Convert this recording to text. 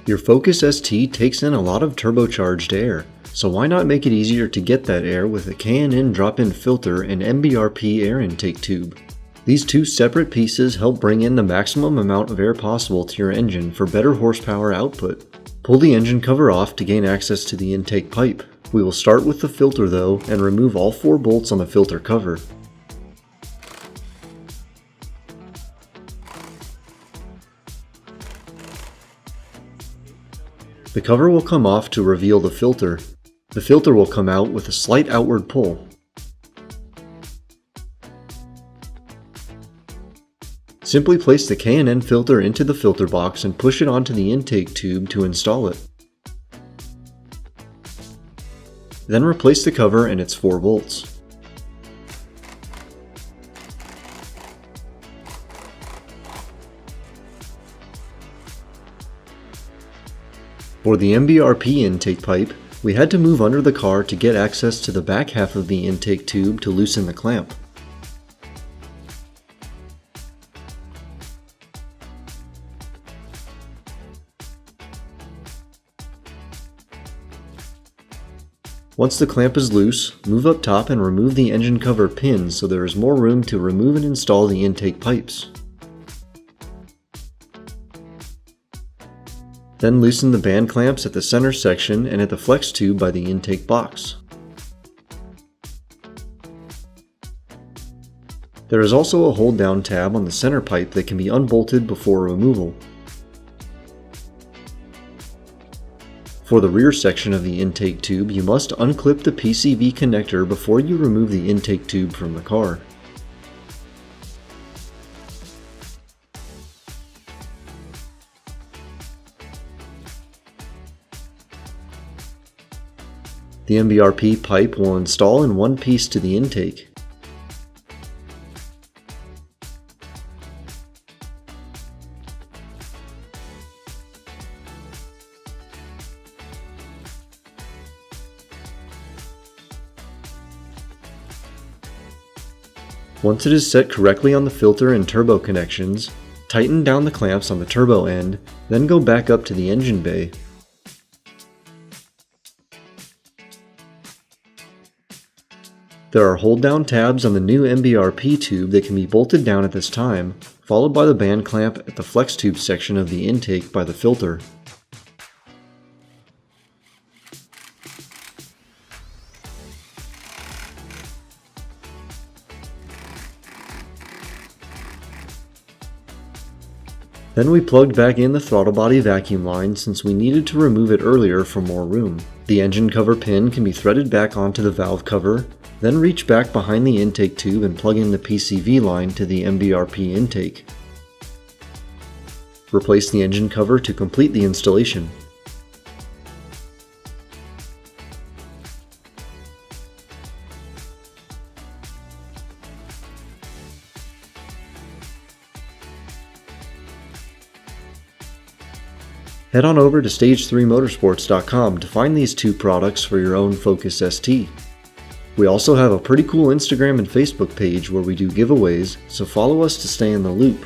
Your Focus ST takes in a lot of turbocharged air, so why not make it easier to get that air with a K&N drop-in filter and MBRP air intake tube. These two separate pieces help bring in the maximum amount of air possible to your engine for better horsepower output. Pull the engine cover off to gain access to the intake pipe. We will start with the filter though and remove all 4 bolts on the filter cover. The cover will come off to reveal the filter. The filter will come out with a slight outward pull. Simply place the K&N filter into the filter box and push it onto the intake tube to install it. Then replace the cover and its 4 bolts. For the MBRP intake pipe, we had to move under the car to get access to the back half of the intake tube to loosen the clamp. Once the clamp is loose, move up top and remove the engine cover pins so there is more room to remove and install the intake pipes. Then loosen the band clamps at the center section and at the flex tube by the intake box. There is also a hold down tab on the center pipe that can be unbolted before removal. For the rear section of the intake tube, you must unclip the PCV connector before you remove the intake tube from the car. The MBRP pipe will install in one piece to the intake. Once it is set correctly on the filter and turbo connections, tighten down the clamps on the turbo end, then go back up to the engine bay. There are hold-down tabs on the new MBRP tube that can be bolted down at this time, followed by the band clamp at the flex tube section of the intake by the filter. Then we plugged back in the throttle body vacuum line since we needed to remove it earlier for more room. The engine cover pin can be threaded back onto the valve cover, then reach back behind the intake tube and plug in the PCV line to the MBRP intake. Replace the engine cover to complete the installation. Head on over to stage3motorsports.com to find these 2 products for your own Focus ST. We also have a pretty cool Instagram and Facebook page where we do giveaways, so follow us to stay in the loop.